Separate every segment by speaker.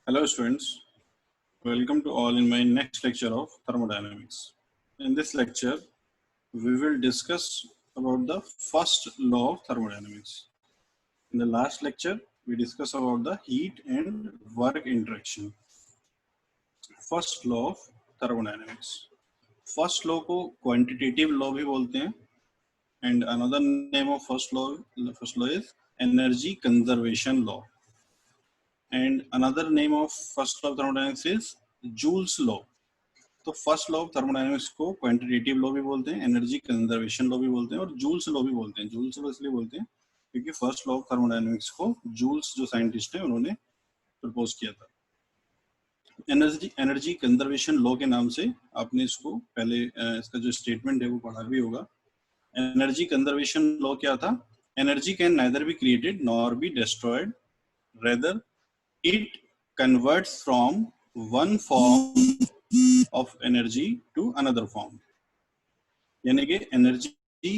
Speaker 1: Hello students, welcome to all in my next lecture of thermodynamics. In this lecture, we will discuss about the first law of thermodynamics. In the last lecture, we discussed about the heat and work interaction. First law of thermodynamics. First law को quantitative law भी बोलते हैं and another name of first law is energy conservation law. And another name of first law of thermodynamics is Joule's law. तो first law of thermodynamics को quantitative law भी बोलते हैं, energy conservation law भी बोलते हैं और जूल्स लॉ भी बोलते हैं। जूल्स लॉ इसलिए बोलते हैं क्योंकि फर्स्ट लॉ ऑफ थर्मोडायनेमिक्स को जूल्स जो साइंटिस्ट हैं उन्होंने प्रपोज किया था। एनर्जी कंजर्वेशन लॉ के नाम से आपने इसको पहले इसका जो स्टेटमेंट है वो पढ़ा भी होगा। एनर्जी कंजर्वेशन लॉ क्या था? Energy can neither be created nor be destroyed, rather it converts from one form of energy to another form। यानी कि एनर्जी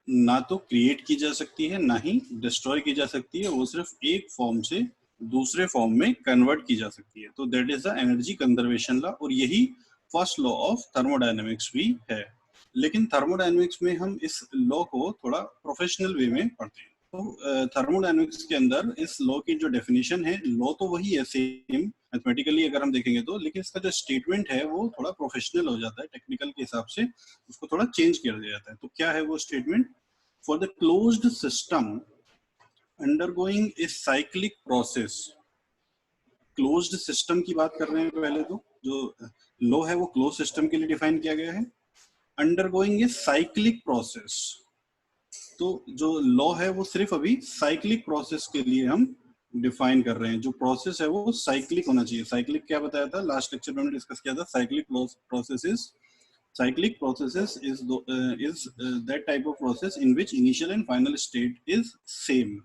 Speaker 1: ना तो क्रिएट की जा सकती है ना ही डिस्ट्रॉय की जा सकती है, वो सिर्फ एक फॉर्म से दूसरे फॉर्म में कन्वर्ट की जा सकती है। तो that is the energy conservation law और यही फर्स्ट लॉ ऑफ थर्मोडायनेमिक्स भी है। लेकिन थर्मोडायनेमिक्स में हम इस लॉ को थोड़ा प्रोफेशनल वे में पढ़ते हैं। तो थर्मोडायनेमिक्स के अंदर इस लॉ की जो डेफिनेशन है, लॉ तो वही है सेम मैथमेटिकली अगर हम देखेंगे तो, लेकिन इसका जो स्टेटमेंट है वो थोड़ा प्रोफेशनल हो जाता है, टेक्निकल के हिसाब से उसको थोड़ा चेंज कर दिया जाता है। तो क्या है वो statement? For the closed system undergoing A cyclic process. Closed system की बात कर रहे हैं पहले, तो जो लॉ है वो क्लोज सिस्टम के लिए डिफाइन किया गया है। अंडरगोइंग ए साइक्लिक प्रोसेस, तो जो लॉ है वो सिर्फ अभी साइक्लिक प्रोसेस के लिए हम डिफाइन कर रहे हैं। जो प्रोसेस है वो साइक्लिक होना चाहिए। साइक्लिक क्या बताया था लास्ट लेक्चर में हमने डिस्कस किया था? Cyclic processes is that type of process in which initial and final state is same।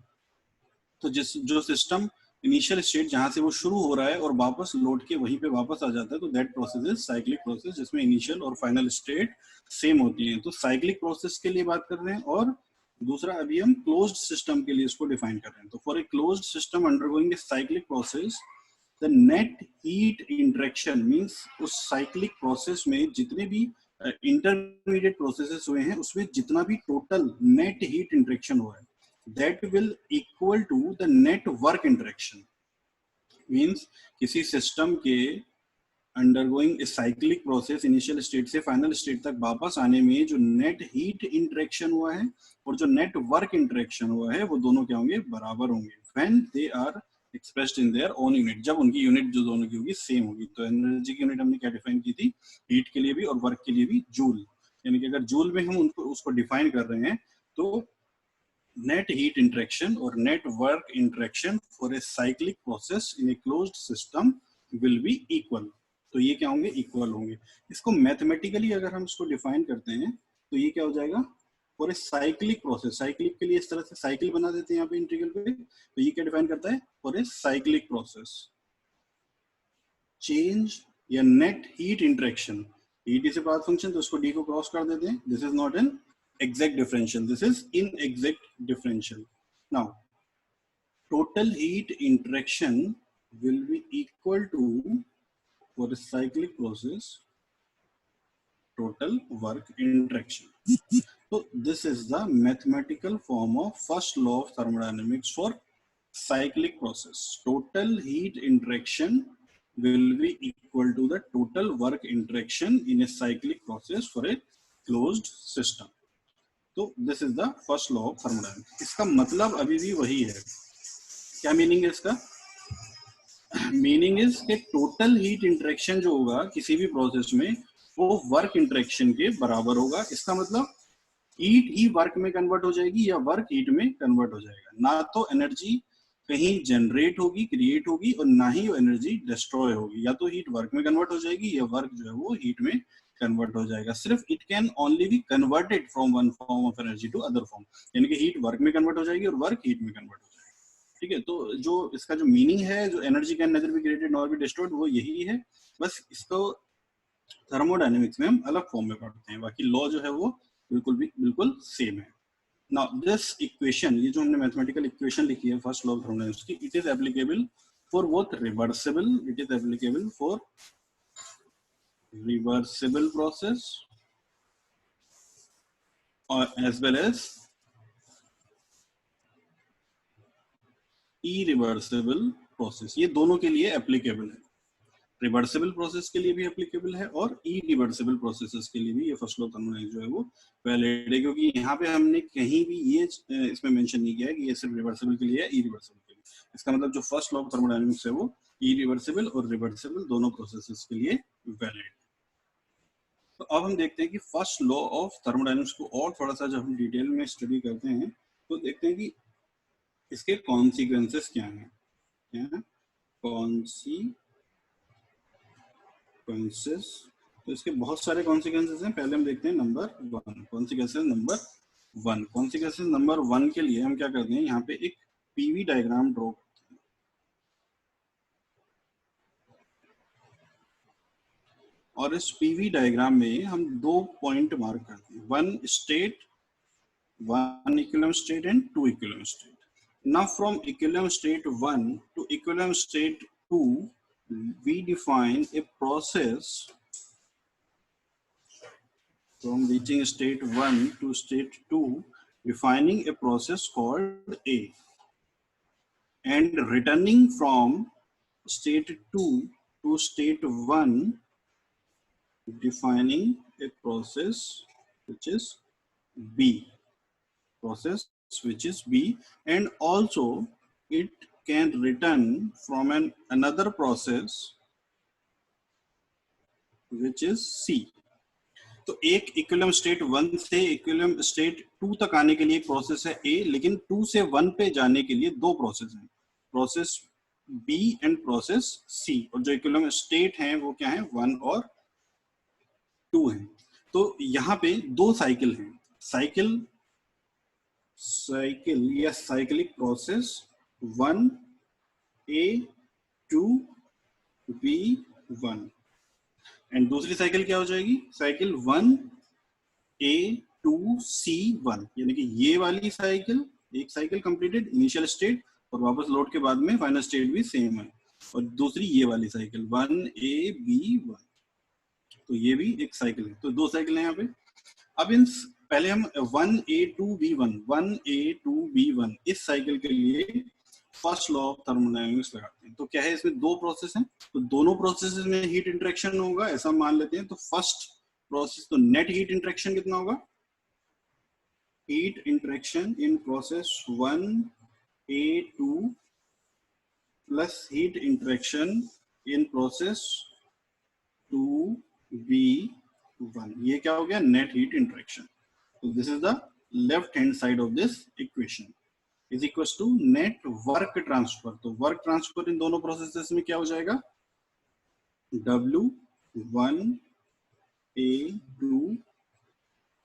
Speaker 1: तो जो सिस्टम इनिशियल स्टेट जहां से वो शुरू हो रहा है और वापस लौट के वहीं पे वापस आ जाता है, तो that process is cyclic process, जिसमें इनिशियल और फाइनल स्टेट सेम होती है। तो साइक्लिक प्रोसेस के लिए बात कर रहे हैं। और दूसरा अभी हम क्लोज्ड सिस्टम के लिए इसको डिफाइन कर रहे हैं। तो for a closed system undergoing A cyclic process, the net heat interaction means उस साइक्लिक प्रोसेस में जितने भी इंटरमीडिएट प्रोसेसेस हुए हैं उसमें जितना भी टोटल नेट हीट इंटरेक्शन हुआ है, that will equal to the net work interaction। means किसी सिस्टम के अंडरगोइंग ए साइक्लिक प्रोसेस इनिशियल स्टेट से फाइनल स्टेट तक वापस आने में जो नेट हीट इंटरेक्शन हुआ है और जो नेट वर्क इंटरेक्शन हुआ है वो दोनों क्या होंगे? बराबर होंगे। when they are expressed in their own unit, जब उनकी यूनिट जो दोनों की होगी सेम होगी। तो एनर्जी की यूनिट हमने क्या डिफाइन की थी? हीट के लिए भी और वर्क के लिए भी जूल। यानी कि अगर जूल में हम उनको उसको डिफाइन कर रहे हैं तो net heat interaction or net work interaction for a cyclic process in a closed system will be equal। तो ये क्या होंगे? इक्वल होंगे। इसको मैथमेटिकली अगर हम इसको डिफाइन करते हैं तो ये क्या हो जाएगा? For a cyclic process, cyclic के लिए इस तरह से साइकिल बना देते हैं यहाँ पे इंटीग्रल पे, तो ये क्या डिफाइन करता है? For a cyclic process change या net heat interaction, heat is a path function तो उसको डी को क्रॉस कर देते हैं। This is not an exact differential, this is inexact differential। now total heat interaction will be equal to, for a cyclic process, total work interaction। so this is the mathematical form of first law of thermodynamics for cyclic process। total heat interaction will be equal to the total work interaction in a cyclic process for a closed system। तो this is the first law of thermodynamics. इसका मतलब अभी भी वही है। क्या meaning है इसका? मीनिंग इज कि टोटल हीट इंटरेक्शन जो होगा किसी भी प्रोसेस में वो वर्क इंटरेक्शन के बराबर होगा। इसका मतलब हीट ही वर्क में कन्वर्ट हो जाएगी या वर्क हीट में कन्वर्ट हो जाएगा। ना तो एनर्जी कहीं जनरेट होगी, क्रिएट होगी, और ना ही वो एनर्जी डिस्ट्रॉय होगी। या तो हीट वर्क में कन्वर्ट हो जाएगी या वर्क जो है वो हीट में कन्वर्ट हो जाएगा। सिर्फ it can only be converted from one form of energy to other form, यानी कि हीट वर्क में कन्वर्ट हो जाएगी और वर्क हीट में कन्वर्ट हो जाएगा। ठीक है, तो जो इसका जो मीनिंग है, जो energy can nether be created nor be destroyed, वो यही है। बस इसको थर्मोडायनेमिक्स में हम अलग फॉर्म में पढ़ते हैं, बाकी लॉ जो है वो बिल्कुल सेम है। नाउ दिस इक्वेशन, ये जो हमने मैथमेटिकल इक्वेशन लिखी है फर्स्ट लॉ ऑफ थर्मोडायनेमिक्स की, it is applicable For both reversible, it is applicable for reversible process or as well as irreversible process. ये दोनों के लिए applicable है. रिवर्सिबल प्रोसेस के लिए भी एप्लीकेबल है और इरिवर्सिबल प्रोसेसेस के लिए भी ये फर्स्ट लॉ थर्मोडायनेमिक्स जो है वो वैलिड है, क्योंकि यहाँ पे हमने कहीं भी ये इसमें मेंशन नहीं किया है कि ये सिर्फ रिवर्सिबल के लिए है, इरिवर्सिबल के लिए. इसका मतलब जो फर्स्ट लॉ ऑफ थर्मोडायनेमिक्स है वो इरिवर्सिबल और रिवर्सिबल दोनों प्रोसेसेस के लिए वैलिड. तो अब हम देखते हैं कि फर्स्ट लॉ ऑफ थर्मोडायनेमिक्स को और थोड़ा सा जब हम डिटेल में स्टडी करते हैं तो देखते हैं कि इसके कॉन्सिक्वेंसेस क्या हैं. कॉन्सिक्वेंसेस, तो इसके बहुत सारे कॉन्सिक्वेंसेस हैं. पहले हम देखते हैं number 1. Consequences number 1. Consequences number 1 के लिए हम क्या करते हैं, यहाँ पे एक पीवी डायग्राम ड्रॉ करते हैं. और इस पीवी डायग्राम में हम 2 पॉइंट मार्क करते हैं. 1 state, 1 equilibrium state and 2 equilibrium state. Now from equilibrium state 1 to equilibrium state 2, we define a process from reaching state 1 to state 2, defining a process called A, and returning from state 2 to state 1, defining a process which is B. Process which is B, and also it can return from another process which is C. तो एक equilibrium state 1 से equilibrium state 2 तक आने के लिए एक process है A, लेकिन 2 से 1 पे जाने के लिए 2 प्रोसेस हैं, process B and process C. और जो इक्विलिब्रियम स्टेट हैं वो क्या है, 1 और 2 हैं. तो यहाँ पे 2 साइकिल हैं. साइकिल या cyclic process 1A 2B1, and दूसरी साइकिल क्या हो जाएगी, साइकिल 1A 2C1. यानी कि ये वाली साइकिल, एक साइकिल कंप्लीटेड, इनिशियल स्टेट और वापस लोड के बाद में फाइनल स्टेट भी सेम है, और दूसरी ये वाली साइकिल 1AB1. तो ये भी एक साइकिल है. तो 2 साइकिल है यहाँ पे. अब इन पहले हम 1A2B1 इस साइकिल के लिए फर्स्ट लॉ ऑफ थर्मोडायनामिक्स लगाते हैं. तो क्या है, इसमें 2 प्रोसेस हैं, तो दोनों प्रोसेसेस में हीट इंटरेक्शन होगा ऐसा मान लेते हैं. तो फर्स्ट प्रोसेस, तो नेट हीट इंटरेक्शन कितना होगा, heat interaction in process 1A2 plus heat interaction in process 2B1. ये क्या हो गया, net heat interaction. So this is the left hand side of this equation is equals to net work transfer. तो work transfer इन दोनों processes में क्या हो जाएगा, W1A2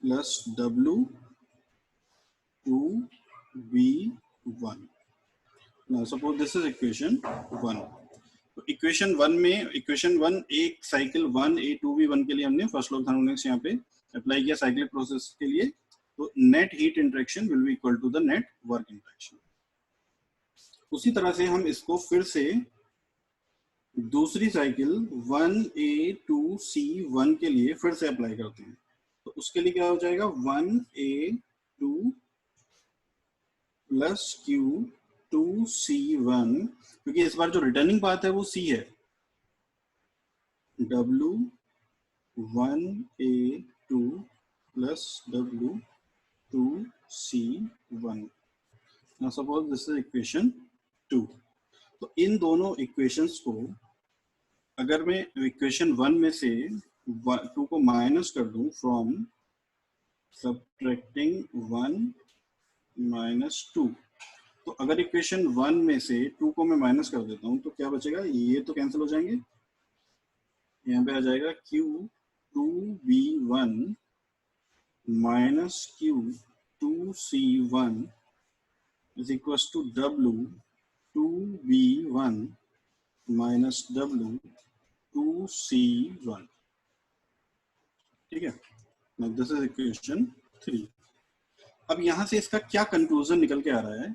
Speaker 1: plus W2B1. Now suppose this is equation 1. तो इक्वेशन 1 में, equation 1 एक cycle 1A2B1 के लिए हमने फर्स्ट लॉ ऑफ थर्मोडायनामिक्स यहाँ पे अप्लाई किया साइक्लिक प्रोसेस के लिए. तो net heat interaction will be equal to the net work interaction. उसी तरह से हम इसको फिर से दूसरी साइकिल 1A2C1 के लिए फिर से अप्लाई करते हैं. तो उसके लिए क्या हो जाएगा, 1A2 प्लस Q2C1, क्योंकि इस बार जो रिटर्निंग पाथ है वो C है, W1A2 plus W2C1. Now suppose this is equation 2. तो इन दोनों इक्वेशंस को अगर मैं इक्वेशन 1 में से 2 को माइनस कर दूं फ्रॉम सब्ट्रैक्टिंग 1 minus 2, तो अगर इक्वेशन 1 में से 2 को मैं माइनस कर देता हूं तो क्या बचेगा, ये तो कैंसिल हो जाएंगे. यहाँ पे आ जाएगा Q2B1 minus Q2C1 is equals to W2B1 minus W2C1. ठीक है. Now this is equation 3. अब यहां से इसका क्या कंक्लूजन निकल के आ रहा है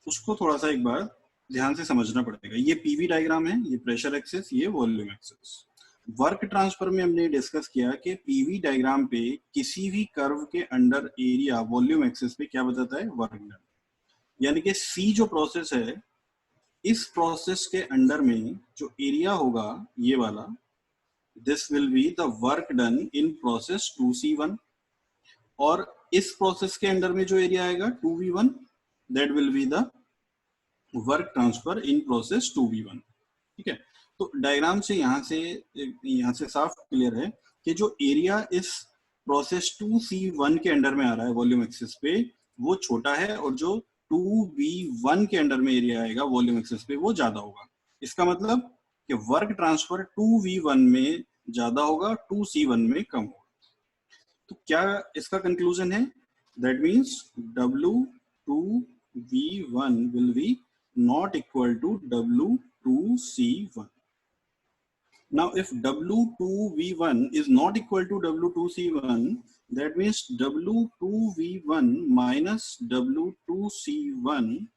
Speaker 1: उसको थोड़ा सा एक बार ध्यान से समझना पड़ेगा। ये पीवी डायग्राम है, ये प्रेशर एक्सिस, ये वॉल्यूम एक्सिस। वर्क ट्रांसफर में हमने डिस्कस किया कि पीवी डायग्राम पे किसी भी कर्व के अंडर एरिया वॉल्यूम एक्सिस पे क्या बताता है, वर्क डन। यानी कि सी जो प्रोसेस है, इस प्रोसेस के अंडर में जो एरिया होगा ये वाला, this will be the work done in process 2C1। और इस प्रोसेस के अंडर में जो एरिया आएगा 2V1, that will be the work transfer in process 2V1। ठीक है, तो डायग्राम से यहाँ से साफ क्लियर है कि जो एरिया इस प्रोसेस 2C1 के अंडर में आ रहा है वॉल्यूम एक्सिस पे, वो छोटा है, और जो 2V1 के अंडर में एरिया आएगा वॉल्यूम एक्सिस पे, वो ज्यादा होगा। इसका मतलब कि वर्क ट्रांसफर 2V1 में ज्यादा होगा, 2C1 में कम होगा। तो क्या इसका कंक्लूजन है, that means W2V1 will be not equal to W2C1. Now, if W2V1 is not equal to W2C1, that means W2V1 minus W2C1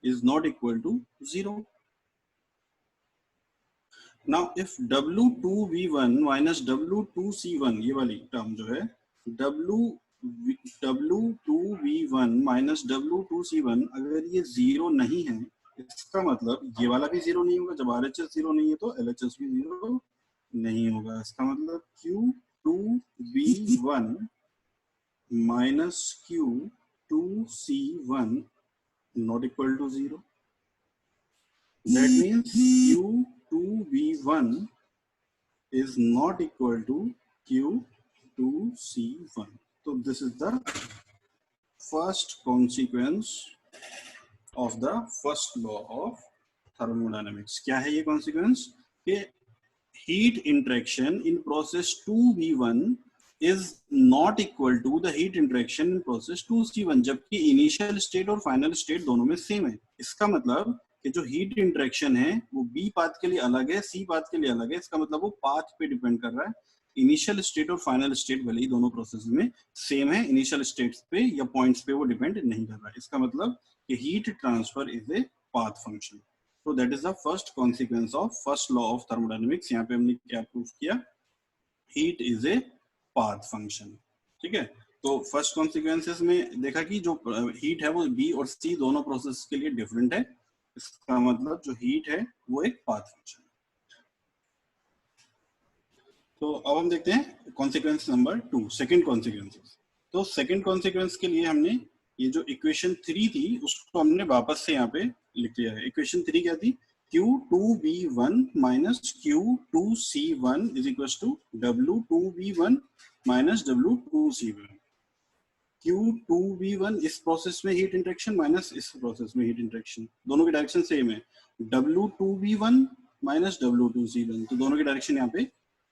Speaker 1: is not equal to 0. Now, if W2V1 minus W2C1, ये वाली term जो है, W2V1 minus W2C1 अगर ये 0 नहीं है, इसका मतलब ये वाला भी 0 नहीं होगा। जब RHS 0 नहीं है तो LHS भी 0 नहीं होगा। इसका मतलब Q2V1 minus Q2C1 not equal to 0. That means Q2V1 is not equal to Q2C1. So this is the first consequence of the first law of thermodynamics. क्या है ये consequence? कि heat interaction in process 2V1 is not equal to the heat interaction in process 2C1, जबकि initial state और final state दोनों में same है। इसका मतलब कि जो हीट इंटरेक्शन है वो बी पाथ के लिए अलग है, सी पाथ के लिए अलग है। इसका मतलब वो पाथ पे डिपेंड कर रहा है। इनिशियल स्टेट और फाइनल स्टेट भले ही दोनों प्रोसेस में सेम है, इनिशियल स्टेट्स पे या पॉइंट्स पे वो डिपेंड नहीं कर रहा है। इसका मतलब कि heat transfer is a path function. तो that is the first consequence of first law of thermodynamics. यहाँ पे हमने क्या प्रूव किया, heat is a path function. ठीक है, तो फर्स्ट कॉन्सिक्वेंसेस में देखा कि जो हीट है वो बी और सी दोनों प्रोसेस के लिए डिफरेंट है। इसका मतलब जो हीट है वो एक पाथ फंक्शन है। तो अब हम देखते हैं कॉन्सिक्वेंस नंबर 2, सेकंड कॉन्सिक्वेंस। तो सेकंड कॉन्सिक्वेंस के लिए हमने ये जो इक्वेशन 3 थी उसको हमने वापस से यहाँ पे लिख लिया है। इक्वेशन 3 क्या थी, Q2V1 minus Q2C1 is equals to W2V1 minus W2C1। Q2V1 इस प्रोसेस में हीट इंटरेक्शन माइनस इस प्रोसेस में हीट इंटरेक्शन, दोनों की डायरेक्शन सेम है। W2V1 माइनस W2C1, तो दोनों की डायरेक्शन यहाँ पे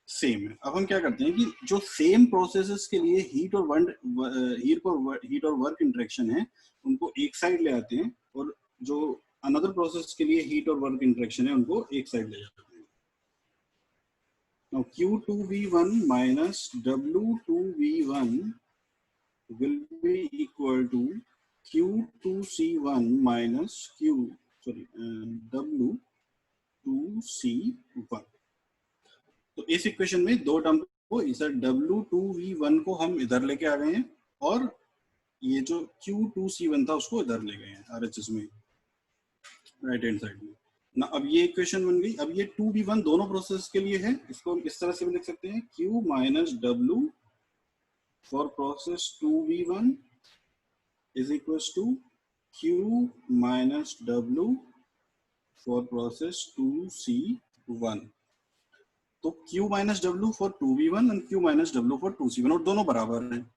Speaker 1: सेम है। अब हम क्या करते हैं कि जो सेम प्रोसेसेस के लिए हीट और वर्क इंटरेक्शन है उनको एक साइड ले आते हैं, और जो अनदर प्रोसेस के लिए हीट और वर्क इंटरेक्शन है उनको एक साइड ले जाते हैं। Now Q2V1 minus W2V1 will be equal to Q2C1 minus W2C1। तो इस इक्वेशन में दो टर्म को, इधर W2V1 को हम इधर लेके आ गए हैं, और ये जो Q2C1 था उसको इधर ले गए हैं RHS में, राइट हैंड साइड में ना। अब ये इक्वेशन बन गई। अब ये 2V1 दोनों प्रोसेस के लिए है, इसको हम इस तरह से भी लिख सकते हैं, Q minus W for process 2V1 is equals to Q minus W for process 2C1। तो Q minus W for 2V1 and Q minus W for 2C1, और दोनों बराबर हैं।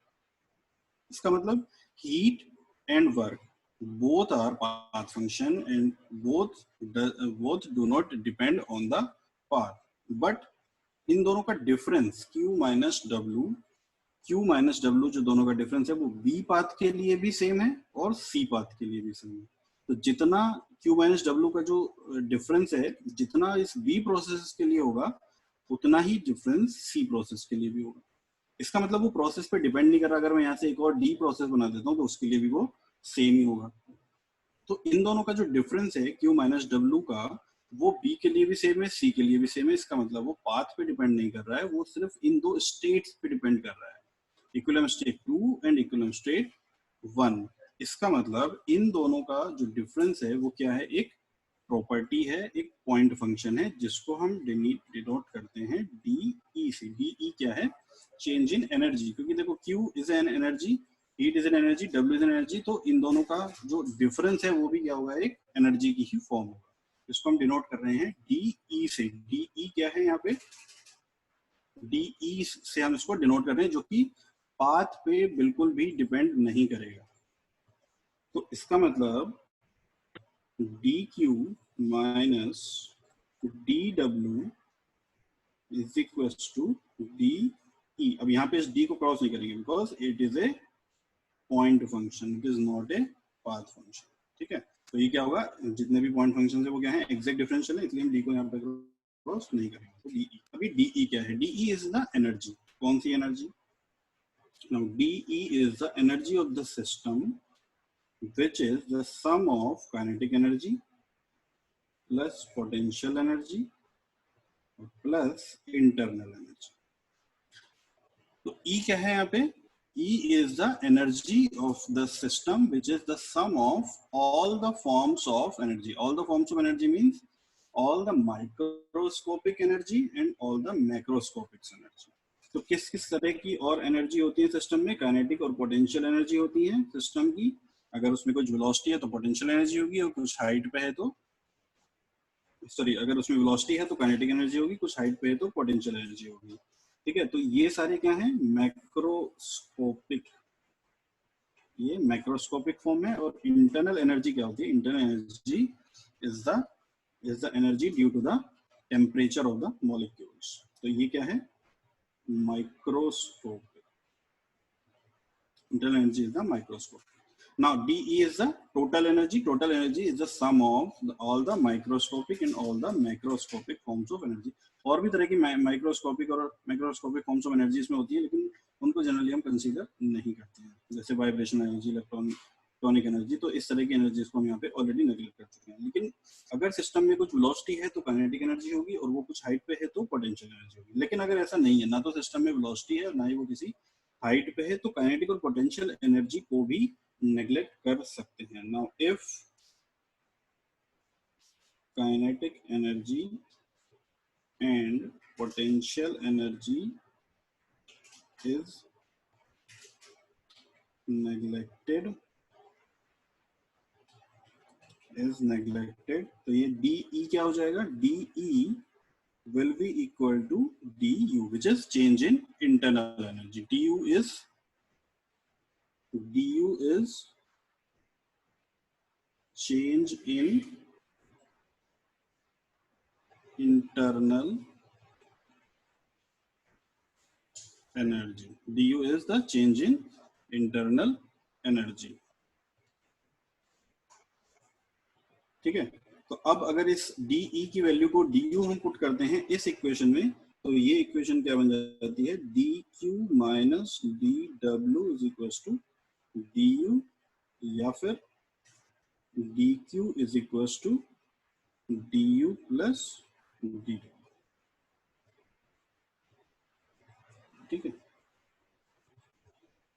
Speaker 1: इसका मतलब heat and work both are path function and both do not depend on the path, but इन दोनों का difference Q minus W जो दोनों का डिफरेंस है वो B पाथ के लिए भी सेम है और C पाथ के लिए भी सेम है। तो जितना Q minus W का जो डिफरेंस है, जितना इस B प्रोसेस के लिए होगा उतना ही डिफरेंस C प्रोसेस के लिए भी होगा। इसका मतलब वो प्रोसेस पे डिपेंड नहीं कर रहा। अगर मैं यहाँ से एक और D प्रोसेस बना देता हूँ तो उसके लिए भी वो सेम ही होगा। तो इन दोनों का जो डिफरेंस है Q माइनस डब्ल्यू का, वो B के लिए भी सेम है, C के लिए भी सेम है। इसका मतलब वो पाथ पे डिपेंड नहीं कर रहा है, वो सिर्फ इन दो स्टेट्स पे डिपेंड कर रहा है, equilibrium state 2 and equilibrium state 1। इसका मतलब इन दोनों का जो डिफरेंस है वो क्या है, एक प्रॉपर्टी है, एक पॉइंट फंक्शन है, जिसको हम डिनोट करते हैं DE से। DE क्या है, चेंज इन एनर्जी, क्योंकि देखो Q is an energy, heat is an energy, W is an energy, तो इन दोनों का जो डिफरेंस है वो भी क्या होगा, एक एनर्जी की ही फॉर्म होगा। इसको हम डिनोट कर रहे हैं DE से। DE क्या है यहाँ पे, DE से हम इसको डिनोट कर रहे हैं, जो कि पाथ पे बिल्कुल भी डिपेंड नहीं करेगा। तो इसका मतलब DQ minus DW is equal to DE। अब यहाँ पे इस D को क्रॉस नहीं करेंगे, because it is a point function, it is not a path function. ठीक है, तो ये क्या होगा, जितने भी पॉइंट फंक्शन है वो क्या है, एग्जैक्ट डिफरेंशियल है, इसलिए हम D को यहाँ पे क्रॉस नहीं करेंगे। तो DE, अभी DE क्या है, DE इज द एनर्जी। कौन सी energy, now DE is the energy of the system which is the sum of kinetic energy plus potential energy plus internal energy। तो E क्या है यहाँ पे, E is the energy of the system which is the sum of all the forms of energy। all the forms of energy means all the microscopic energy and all the macroscopic energy। तो किस किस तरह की और energy होती है system में, kinetic और पोटेंशियल एनर्जी होती है सिस्टम की। अगर उसमें कुछ वेलोसिटी है तो पोटेंशियल एनर्जी होगी, और कुछ हाइट पे है तो, सॉरी, अगर उसमें वेलोसिटी है तो काइनेटिक एनर्जी होगी, कुछ हाइट पे है तो पोटेंशियल एनर्जी होगी। ठीक है, तो ये सारे क्या है, मैक्रोस्कोपिक, ये मैक्रोस्कोपिक फॉर्म है। और इंटरनल एनर्जी क्या होती है, internal energy is the energy due to the temperature of the molecules. तो ये क्या है, microscopic, internal energy is the microscopic। Now DE is the total energy। total energy is the sum of all the microscopic and all the macroscopic forms of energy। और भी तरह की microscopic और macroscopic forms of energy इसमें होती है, लेकिन उनको जनरली हम कंसीडर नहीं करते हैं, जैसे वाइब्रेशन एनर्जी, इलेक्ट्रॉनिक एनर्जी। तो इस तरह की एनर्जीज को हम यहाँ पे ऑलरेडी नेगलेक्ट कर चुके हैं। लेकिन अगर सिस्टम में कुछ वेलोसिटी है तो काइनेटिक एनर्जी होगी, और वो कुछ हाइट पे है तो पोटेंशियल एनर्जी होगी। लेकिन अगर ऐसा नहीं है, ना तो सिस्टम में वेलोसिटी है और ना ही वो किसी हाइट पे है, तो काइनेटिक और पोटेंशियल एनर्जी को भी नेगलेक्ट कर सकते हैं। Now if kinetic energy and potential energy is neglected, तो ये DE क्या हो जाएगा, DE will be equal to DU, which is change in internal energy। DU is change in internal energy। DU is the change in internal energy। ठीक है, तो अब अगर इस DE की वैल्यू को DU हम पुट करते हैं इस इक्वेशन में, तो ये इक्वेशन क्या बन जाती है, DQ minus DW is equal to DU, या फिर DQ is equal to DU plus DW। ठीक है,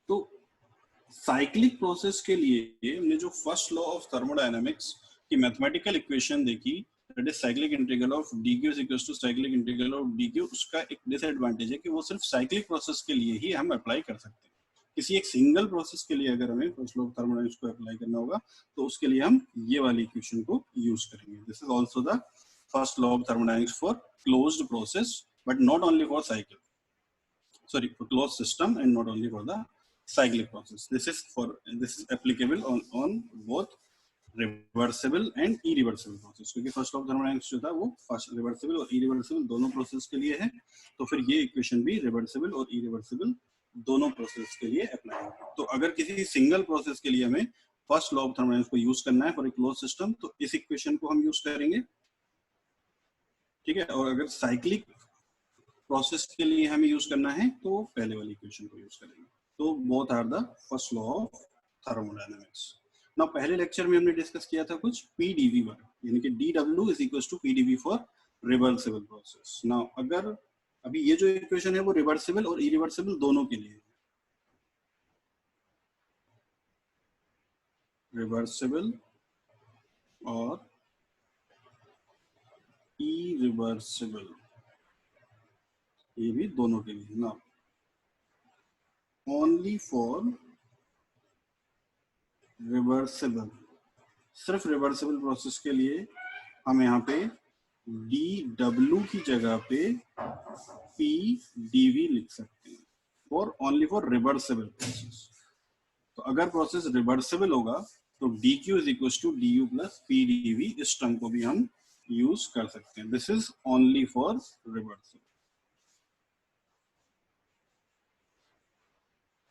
Speaker 1: तो साइक्लिक प्रोसेस के लिए हमने जो फर्स्ट लॉ ऑफ थर्मोडायनामिक्स की मैथमेटिकल इक्वेशन देखी, that is cyclic integral of dq is equal to cyclic integral of dq, उसका एक डिसएडवांटेज है कि वो सिर्फ साइक्लिक प्रोसेस के लिए ही हम अप्लाई कर सकते हैं। किसी एक सिंगल प्रोसेस के लिए अगर हमें फर्स्ट लॉ ऑफ थर्मोडायनामिक्स को अप्लाई करना होगा, तो उसके लिए हम ये वाली इक्वेशन को यूज करेंगे। This is also the first law of thermodynamics for closed process, but not only for cycle, sorry, for closed system and not only for the cyclic process। this is applicable on both reversible and irreversible process, क्योंकि first of thermodynamics जो था वो first reversible और irreversible दोनों process के लिए है। तो फिर ये इक्वेशन भी रिवर्सिबल और इरिवर्सिबल दोनों प्रोसेस के लिए अप्लाई होगी। तो अगर किसी सिंगल प्रोसेस के लिए हमें फर्स्ट लॉ ऑफ थर्मोडायनामिक्स को यूज करना है फॉर ए क्लोज सिस्टम, तो इस इक्वेशन को हम यूज करेंगे। ठीक है, और अगर साइक्लिक प्रोसेस के लिए हमें यूज करना है तो पहले वाली इक्वेशन को यूज करेंगे। तो both are the first law of thermodynamics. ना पहले लेक्चर में हमने डिस्कस किया था कुछ पीडीवी वर्क, यानी कि dw is equal to PDV for reversible process. ना अगर अभी ये जो इक्वेशन है वो रिवर्सिबल और इरिवर्सिबल दोनों के लिए है। रिवर्सिबल और इरिवर्सिबल ये भी दोनों के लिए। ना ओनली फॉर रिवर्सिबल, सिर्फ रिवर्सिबल प्रोसेस के लिए हम यहाँ पे dw की जगह पे pdv लिख सकते हैं for only for reversible process. तो अगर प्रोसेस रिवर्सिबल होगा तो dq is equal to du plus pdv, इस टर्म को भी हम यूज कर सकते हैं। This is only for reversible.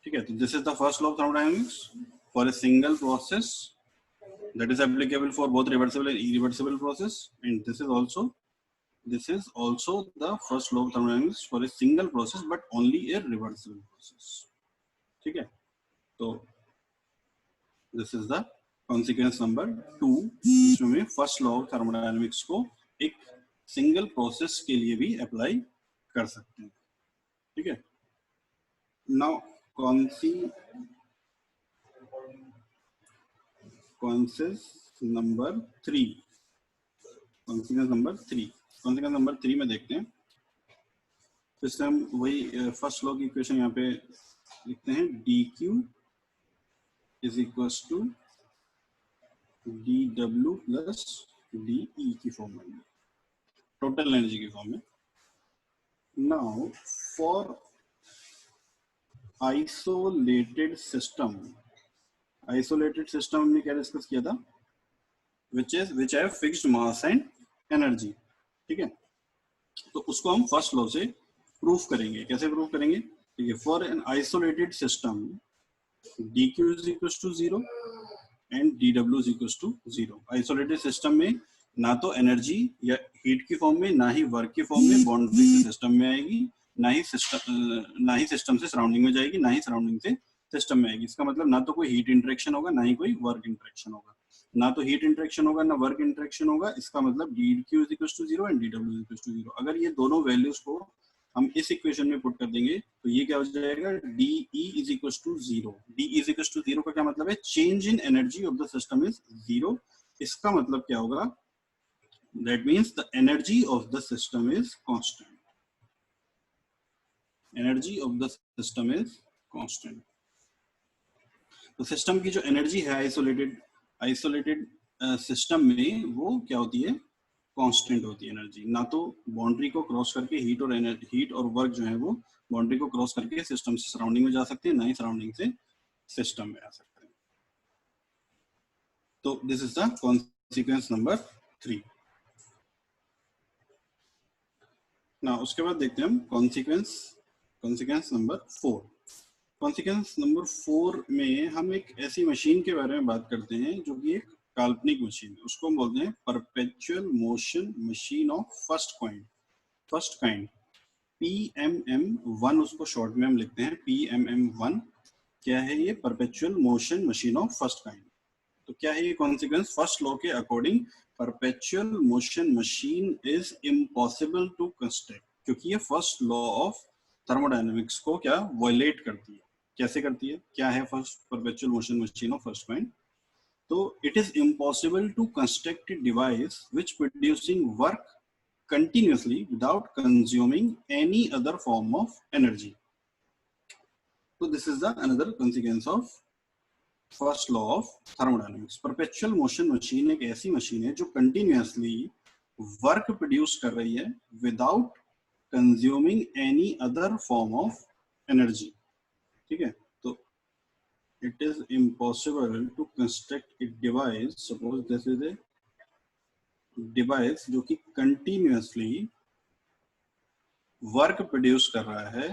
Speaker 1: ठीक है, तो this is the first law of thermodynamics for a single process that is applicable for both reversible and irreversible process, and this is also the first law of thermodynamics for a single process but only a reversible process. ठीक है, तो this is the consequence number 2, जिसमें first law of thermodynamics को एक single process के लिए भी apply कर सकते हैं। ठीक है, now consequence number 3, consequence number 3 में देखते हैं। तो इससे हम वही फर्स्ट लॉ की इक्वेशन यहाँ पे लिखते हैं, dq is equal to dw plus de की फॉर्म में, टोटल एनर्जी की फॉर्म में। नाउ फॉर आइसोलेटेड सिस्टम हमने क्या डिस्कस किया था, which have fixed mass and energy. ठीक है, तो उसको हम फर्स्ट लॉ से प्रूफ करेंगे। कैसे प्रूफ करेंगे? ठीक है, for an isolated system dq is equal to 0 and dw is equal to 0। Isolated system में ना तो एनर्जी या हीट की फॉर्म में, ना ही वर्क की फॉर्म में बाउंड्री से सिस्टम में आएगी, ना ही सिस्टम से सराउंडिंग में जाएगी, ना ही सराउंडिंग से सिस्टम में आएगी। इसका मतलब ना तो कोई हीट इंटरेक्शन होगा, ना ही कोई वर्क इंटरेक्शन होगा। ना तो हीट इंटरेक्शन होगा, ना वर्क इंटरेक्शन होगा। इसका मतलब dq is equal to 0 and dw is equal to 0। अगर ये दोनों वैल्यूज को हम इस इक्वेशन में पुट कर देंगे तो ये क्या हो जाएगा, de is equal to 0। de is equal to 0 का क्या मतलब है, change in energy of the system is 0। इसका मतलब क्या होगा, that means the energy of the system is constant. Energy of the system is constant. तो सिस्टम की जो एनर्जी है आइसोलेटेड सिस्टम में, वो क्या होती है, कांस्टेंट होती है एनर्जी। ना तो बाउंड्री को क्रॉस करके हीट और वर्क जो है वो बाउंड्री को क्रॉस करके सिस्टम से सराउंडिंग में जा सकते हैं, ना ही सराउंडिंग से सिस्टम में आ सकते हैं। तो this is the consequence number 3। ना उसके बाद देखते हैं हम कॉन्सिक्वेंस नंबर 4। कॉन्सिक्वेंस नंबर 4 में हम एक ऐसी मशीन के बारे में बात करते हैं जो कि एक काल्पनिक मशीन है। उसको हम बोलते हैं perpetual motion machine of first kind, PMM1 उसको शॉर्ट में हम लिखते हैं PMM1। क्या है ये, perpetual motion machine of first kind. तो क्या है ये कॉन्सिक्वेंस, फर्स्ट लॉ के according perpetual motion machine is impossible to construct, क्योंकि ये फर्स्ट लॉ ऑफ थर्मोडायनेमिक्स को क्या वायलेट करती है। कैसे करती है, क्या है first perpetual motion machine of first kind? तो it is impossible to construct a device which producing work continuously without consuming any other form of energy. So this is the another consequence of first law of thermodynamics. Perpetual motion machine एक ऐसी machine है जो continuously work produce कर रही है without consuming any other form of energy. ठीक है, तो it is impossible to construct a device, suppose this is a device जो कि continuously work produce कर रहा है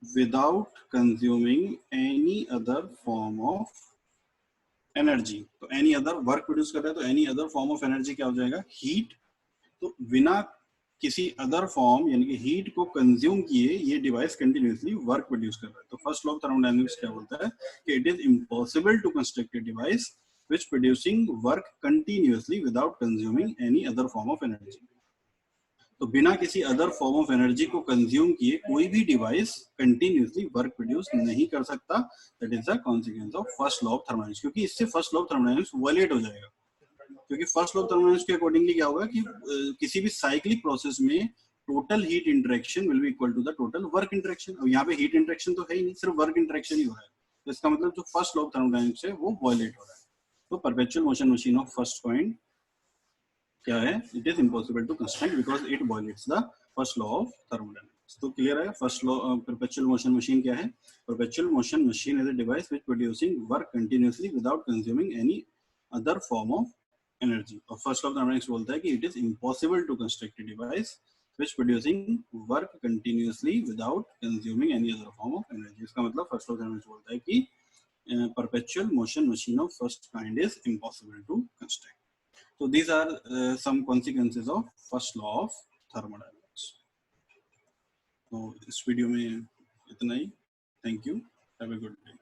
Speaker 1: without consuming any other form of energy। तो any other work produce कर रहा है तो any other form of energy क्या हो जाएगा, heat। तो बिना किसी अदर फॉर्म यानी कि हीट को कंज्यूम किए ये डिवाइस कंटिन्यूअसली वर्क प्रोड्यूस कर रहा है। तो फर्स्ट लॉ ऑफ थर्मोडायनेमिक्स क्या बोलता है कि it is impossible to construct a device which producing work continuously without consuming any other form of energy। तो बिना किसी अदर फॉर्म ऑफ एनर्जी को कंज्यूम किए कोई भी डिवाइस कंटिन्यूअसली वर्क प्रोड्यूस नहीं कर सकता। That is the consequence of first law of thermodynamics, क्योंकि इससे first law of thermodynamics violate हो जाएगा। क्योंकि फर्स्ट लॉ ऑफ थर्मोडायनेमिक्स के अकॉर्डिंगली क्या होगा कि किसी भी साइक्लिक प्रोसेस में total heat interaction will be equal to the total work interaction. अब यहाँ पे हीट इंटरेक्शन तो है ही नहीं, सिर्फ वर्क इंटरेक्शन ही हो रहा है। तो इसका मतलब जो फर्स्ट लॉ ऑफ थर्मोडायनेमिक्स है वो वायलेट हो रहा है। तो perpetual motion machine of first point क्या है, it is impossible to construct because it violates the first law of thermodynamics. तो क्लियर है first law. Perpetual motion machine क्या है? Perpetual motion machine is a device which producing work continuously without consuming any other form of energy. और first law of thermodynamics बोलता है कि it is impossible to construct a device which producing work continuously without consuming any other form of energy. इसका मतलब first law of thermodynamics बोलता है कि perpetual motion machine of first kind is impossible to construct. So these are some consequences of first law of thermodynamics. तो इस video में इतना ही। Thank you, have a good day.